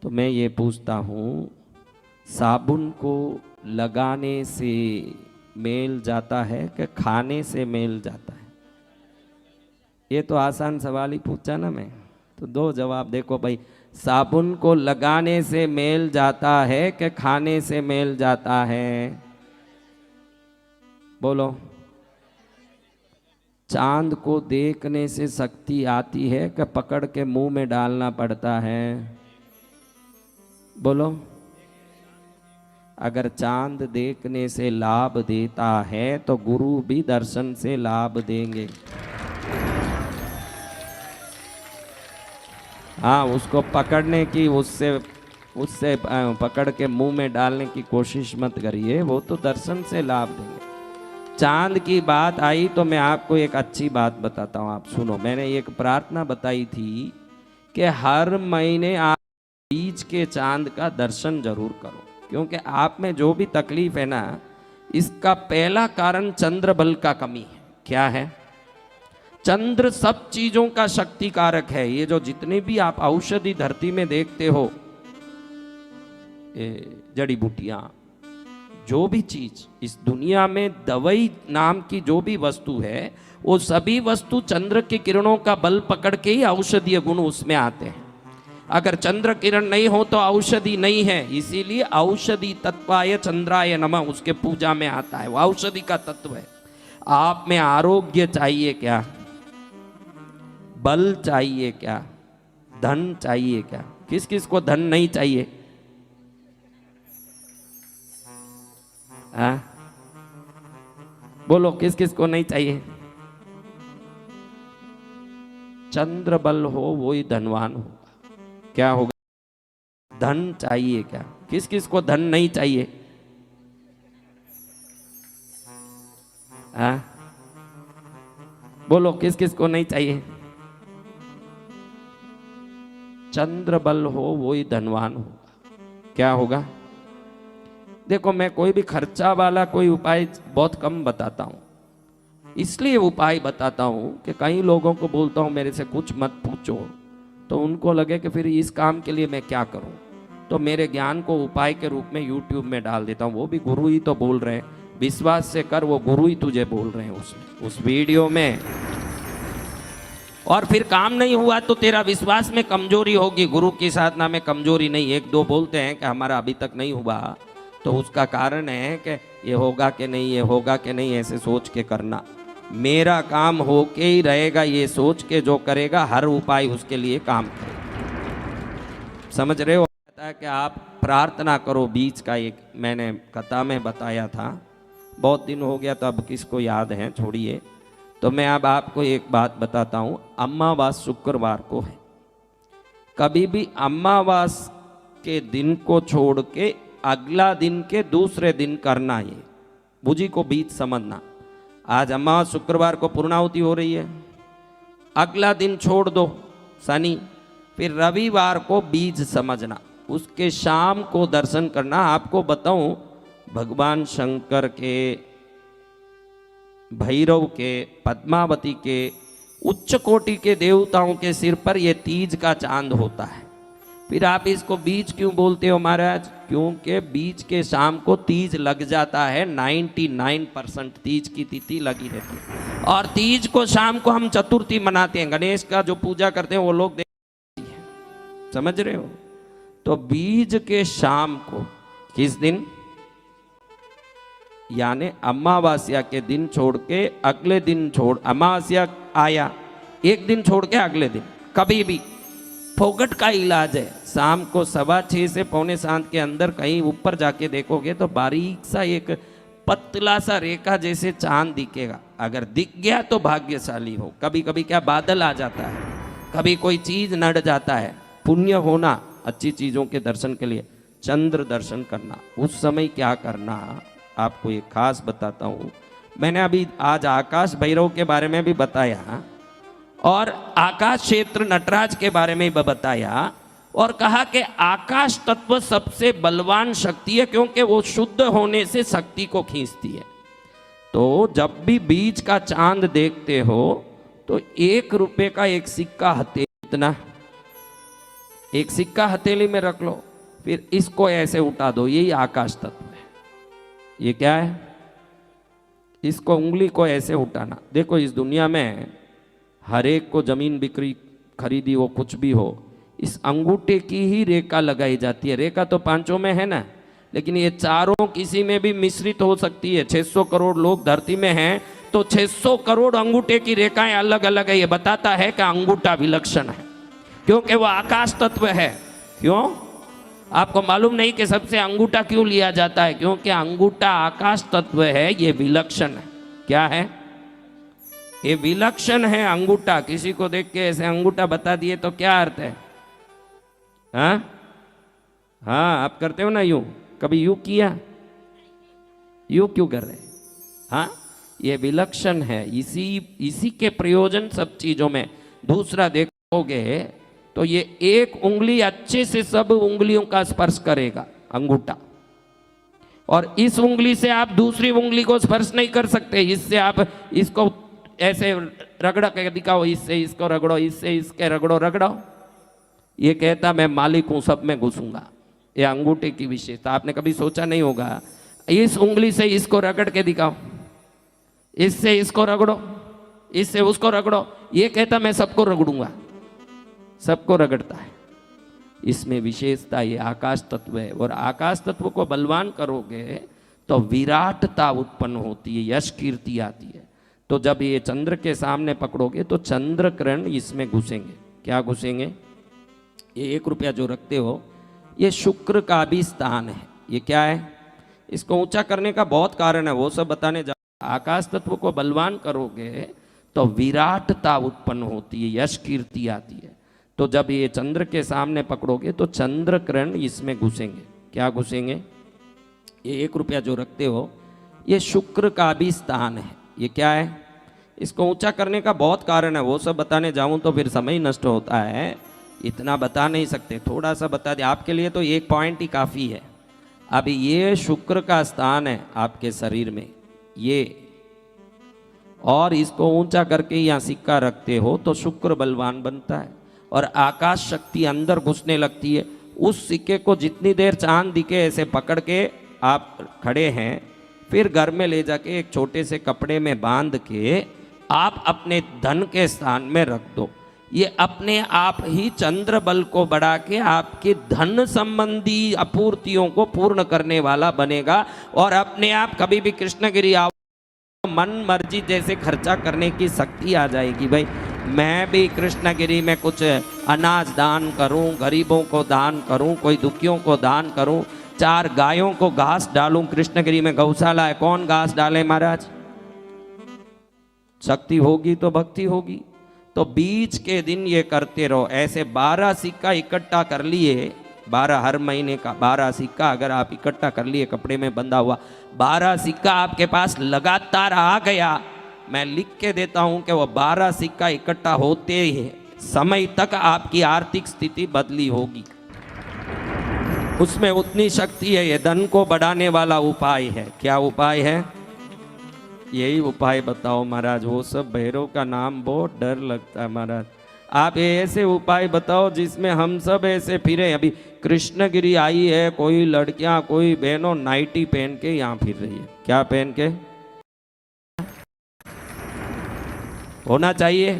तो मैं ये पूछता हूँ, साबुन को लगाने से मेल जाता है कि खाने से मेल जाता है? ये तो आसान सवाल ही पूछा ना मैं, तो दो जवाब देखो भाई। साबुन को लगाने से मेल जाता है कि खाने से मेल जाता है? बोलो। चांद को देखने से शक्ति आती है कि पकड़ के मुंह में डालना पड़ता है? बोलो। अगर चांद देखने से लाभ देता है तो गुरु भी दर्शन से लाभ देंगे। हाँ, उसको पकड़ने की, उससे उससे पकड़ के मुंह में डालने की कोशिश मत करिए, वो तो दर्शन से लाभ देंगे। चांद की बात आई तो मैं आपको एक अच्छी बात बताता हूँ, आप सुनो। मैंने एक प्रार्थना बताई थी कि हर महीने आप बीच के चांद का दर्शन जरूर करो, क्योंकि आप में जो भी तकलीफ है ना, इसका पहला कारण चंद्र बल का कमी है। क्या है? चंद्र सब चीजों का शक्ति कारक है। ये जो जितने भी आप औषधि धरती में देखते हो, जड़ी बूटियां, जो भी चीज इस दुनिया में दवाई नाम की जो भी वस्तु है, वो सभी वस्तु चंद्र की किरणों का बल पकड़ के ही औषधीय गुण उसमें आते हैं। अगर चंद्र किरण नहीं हो तो औषधि नहीं है। इसीलिए औषधि तत्वाय चंद्राय नमः उसके पूजा में आता है, वो औषधि का तत्व है। आप में आरोग्य चाहिए क्या? बल चाहिए क्या? धन चाहिए क्या? किस किस को धन नहीं चाहिए? हाँ, बोलो, किस किस को नहीं चाहिए? चंद्र बल हो वो ही धनवान हो। क्या होगा? धन चाहिए क्या? किस किस को धन नहीं चाहिए? हाँ, बोलो, किस किस को नहीं चाहिए? चंद्र बल हो वो ही धनवान हो। क्या होगा? देखो, मैं कोई भी खर्चा वाला कोई उपाय बहुत कम बताता हूं। इसलिए उपाय बताता हूं कि कई लोगों को बोलता हूं मेरे से कुछ मत पूछो, तो उनको लगे कि फिर इस काम के लिए मैं क्या करूं, तो मेरे ज्ञान को उपाय के रूप में यूट्यूब में डाल देता हूं। वो भी गुरु ही तो बोल रहे हैं, विश्वास से कर, वो गुरु ही तुझे बोल रहे हैं उस वीडियो में। और फिर काम नहीं हुआ तो तेरा विश्वास में कमजोरी होगी, गुरु की साधना में कमजोरी नहीं। एक दो बोलते हैं कि हमारा अभी तक नहीं हुआ, तो उसका कारण है कि ये होगा कि नहीं, ये होगा कि नहीं, ऐसे सोच के करना। मेरा काम होके ही रहेगा, ये सोच के जो करेगा हर उपाय उसके लिए काम करेगा। समझ रहे हो? कहता है कि आप प्रार्थना करो। बीच का एक मैंने कथा में बताया था, बहुत दिन हो गया तो अब किसको याद है, छोड़िए। तो मैं अब आपको एक बात बताता हूँ। अमावास शुक्रवार को है। कभी भी अमावास के दिन को छोड़ के अगला दिन के दूसरे दिन करना, ये बुझी को बीच समझना। आज अमावास शुक्रवार को पूर्णाहुति हो रही है, अगला दिन छोड़ दो शनि, फिर रविवार को बीज समझना, उसके शाम को दर्शन करना। आपको बताऊं, भगवान शंकर के, भैरव के, पद्मावती के, उच्च कोटि के देवताओं के सिर पर यह तीज का चांद होता है। फिर आप इसको बीज क्यों बोलते हो महाराज? क्योंकि बीज के शाम को तीज लग जाता है। 99% तीज की तिथि लगी रहती है। और तीज को शाम को हम चतुर्थी मनाते हैं, गणेश का जो पूजा करते हैं वो लोग देखते हैं। समझ रहे हो? तो बीज के शाम को किस दिन, यानी अमावस्या के दिन छोड़ के अगले दिन छोड़, अमावस्या आया एक दिन छोड़ के अगले दिन, कभी भी फोगट का इलाज है। शाम को 6:15 से 6:45 के अंदर कहीं ऊपर जाके देखोगे तो बारीक सा एक पतला सा रेखा जैसे चांद दिखेगा। अगर दिख गया तो भाग्यशाली हो। कभी कभी क्या बादल आ जाता है, कभी कोई चीज नड़ जाता है। पुण्य होना अच्छी चीजों के दर्शन के लिए चंद्र दर्शन करना। उस समय क्या करना आपको एक खास बताता हूँ। मैंने अभी आज आकाश भैरव के बारे में भी बताया और आकाश क्षेत्र नटराज के बारे में भी बताया, और कहा कि आकाश तत्व सबसे बलवान शक्ति है, क्योंकि वो शुद्ध होने से शक्ति को खींचती है। तो जब भी बीच का चांद देखते हो तो 1 रुपए का एक सिक्का हते, इतना एक सिक्का हथेली में रख लो, फिर इसको ऐसे उठा दो, यही आकाश तत्व है। ये क्या है? इसको उंगली को ऐसे उठाना। देखो इस दुनिया में हर एक को जमीन बिक्री खरीदी हो कुछ भी हो, इस अंगूठे की ही रेखा लगाई जाती है। रेखा तो पांचों में है ना, लेकिन ये चारों किसी में भी मिश्रित हो सकती है। 600 करोड़ लोग धरती में हैं, तो 600 करोड़ अंगूठे की रेखाएं अलग अलग है। ये बताता है कि अंगूठा विलक्षण है, क्योंकि वो आकाश तत्व है। क्यों? आपको मालूम नहीं कि सबसे अंगूठा क्यों लिया जाता है? क्योंकि अंगूठा आकाश तत्व है, ये विलक्षण है। क्या है? ये विलक्षण है अंगूठा। किसी को देख के ऐसे अंगूठा बता दिए तो क्या अर्थ है? हाँ हाँ, आप करते हो ना यूं, कभी यूं किया? यूं क्यों कर रहे? हाँ, ये विलक्षण है। इसी के प्रयोजन सब चीजों में। दूसरा देखोगे तो ये एक उंगली अच्छे से सब उंगलियों का स्पर्श करेगा, अंगूठा। और इस उंगली से आप दूसरी उंगली को स्पर्श नहीं कर सकते। इससे आप इसको ऐसे रगड़ के दिखाओ, इससे इसको रगड़ो, इससे इसके रगड़ो रगड़ो। ये कहता मैं मालिक हूं, सब में घुसूंगा। ये अंगूठे की विशेषता। आपने कभी सोचा नहीं होगा, इस उंगली से इसको रगड़ के दिखाओ, इससे इसको रगड़ो, इससे उसको रगड़ो। ये कहता मैं सबको रगड़ूंगा, सबको रगड़ता है। इसमें विशेषता ये आकाश तत्व है। और आकाश तत्व को बलवान करोगे तो विराटता उत्पन्न होती है, यश कीर्ति आती है। तो जब ये चंद्र के सामने पकड़ोगे तो चंद्र किरण इसमें घुसेंगे। क्या घुसेंगे? ये 1 रुपया जो रखते हो, ये शुक्र का भी स्थान है। ये क्या है? इसको ऊंचा करने का बहुत कारण है, वो सब बताने जा। आकाश तत्व को बलवान करोगे तो विराटता उत्पन्न होती है, यश कीर्ति आती है। तो जब ये चंद्र के सामने पकड़ोगे तो चंद्र किरण इसमें घुसेंगे। क्या घुसेंगे? ये 1 रुपया जो रखते हो, ये शुक्र का भी स्थान है। ये क्या है? इसको ऊंचा करने का बहुत कारण है, वो सब बताने जाऊं तो फिर समय नष्ट होता है, इतना बता नहीं सकते। थोड़ा सा बता दे आपके लिए, तो 1 पॉइंट ही काफ़ी है। अभी ये शुक्र का स्थान है आपके शरीर में, ये, और इसको ऊंचा करके यहाँ सिक्का रखते हो तो शुक्र बलवान बनता है और आकाश शक्ति अंदर घुसने लगती है। उस सिक्के को जितनी देर चांद दिखे ऐसे पकड़ के आप खड़े हैं, फिर घर में ले जाके एक छोटे से कपड़े में बांध के आप अपने धन के स्थान में रख दो। ये अपने आप ही चंद्र बल को बढ़ा के आपके धन संबंधी अपूर्तियों को पूर्ण करने वाला बनेगा। और अपने आप कभी भी कृष्णगिरी आओ, मन मर्जी जैसे खर्चा करने की शक्ति आ जाएगी। भाई मैं भी कृष्णगिरी में कुछ अनाज दान करूं, गरीबों को दान करूं, कोई दुखियों को दान करूं, 4 गायों को घास डालूं। कृष्णगिरी में गौशाला है, कौन घास डाले महाराज? शक्ति होगी तो भक्ति होगी। तो बीच के दिन ये करते रहो। ऐसे 12 सिक्का इकट्ठा कर लिए, 12 हर महीने का 12 सिक्का अगर आप इकट्ठा कर लिए, कपड़े में बंधा हुआ 12 सिक्का आपके पास लगातार आ गया, मैं लिख के देता हूं कि वो 12 सिक्का इकट्ठा होते ही समय तक आपकी आर्थिक स्थिति बदली होगी। उसमें उतनी शक्ति है। ये धन को बढ़ाने वाला उपाय है। क्या उपाय है? यही उपाय बताओ महाराज। वो सब भैरव का नाम बहुत डर लगता है महाराज। आप ऐसे उपाय बताओ जिसमें हम सब ऐसे फिरे। अभी कृष्णगिरी आई है, कोई लड़कियां कोई बहनों नाइटी पहन के यहाँ फिर रही है। क्या पहन के? होना चाहिए।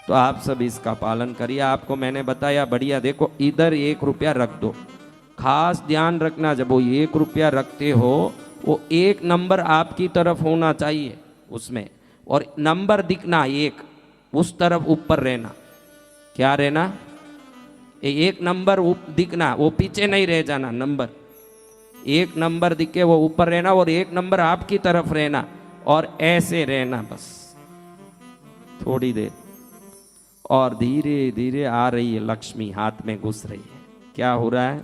तो आप सब इसका पालन करिए। आपको मैंने बताया बढ़िया। देखो इधर 1 रुपया रख दो, खास ध्यान रखना। जब वो 1 रुपया रखते हो, वो 1 नंबर आपकी तरफ होना चाहिए उसमें, और नंबर दिखना 1 उस तरफ ऊपर रहना। क्या रहना? 1 नंबर दिखना, वो पीछे नहीं रह जाना। नंबर 1 नंबर दिखे वो ऊपर रहना, और 1 नंबर आपकी तरफ रहना, और ऐसे रहना बस थोड़ी देर। और धीरे धीरे आ रही है लक्ष्मी, हाथ में घुस रही है। क्या हो रहा है?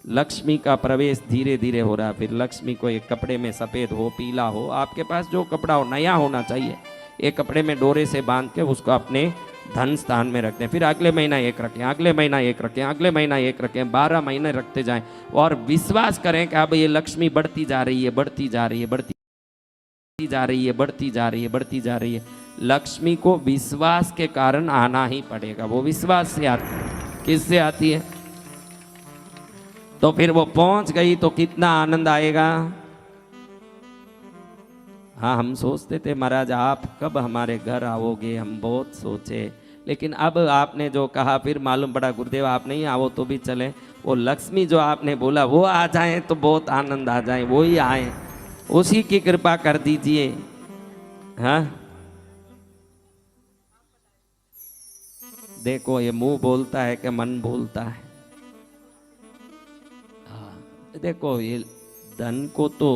लक्ष्मी का प्रवेश धीरे धीरे हो रहा है। फिर लक्ष्मी को एक कपड़े में, सफ़ेद हो पीला हो, आपके पास जो कपड़ा हो, नया होना चाहिए, एक कपड़े में डोरे से बांध के उसको अपने धन स्थान में रखते हैं। फिर अगले महीना 1 रखें, अगले महीना 1 रखें, अगले महीना 1 रखें, 12 महीने रखते जाएं। और विश्वास करें कि अब ये लक्ष्मी बढ़ती जा रही है, बढ़ती जा रही है, बढ़ती जा रही है, बढ़ती जा रही है, बढ़ती जा रही है। लक्ष्मी को विश्वास के कारण आना ही पड़ेगा। वो विश्वास से आती है। किससे आती है? तो फिर वो पहुंच गई तो कितना आनंद आएगा। हाँ, हम सोचते थे महाराज आप कब हमारे घर आओगे, हम बहुत सोचे, लेकिन अब आपने जो कहा फिर मालूम पड़ा गुरुदेव आप नहीं आओ तो भी चले। वो लक्ष्मी जो आपने बोला वो आ जाए तो बहुत आनंद आ जाए, वो ही आए, उसी की कृपा कर दीजिए। हाँ, देखो ये मुंह बोलता है कि मन बोलता है। हाँ, देखो ये धन को तो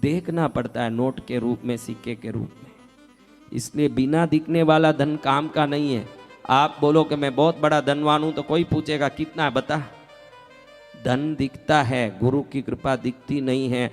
देखना पड़ता है नोट के रूप में, सिक्के के रूप में, इसलिए बिना दिखने वाला धन काम का नहीं है। आप बोलो कि मैं बहुत बड़ा धनवान हूं तो कोई पूछेगा कितना है बता। धन दिखता है, गुरु की कृपा दिखती नहीं है।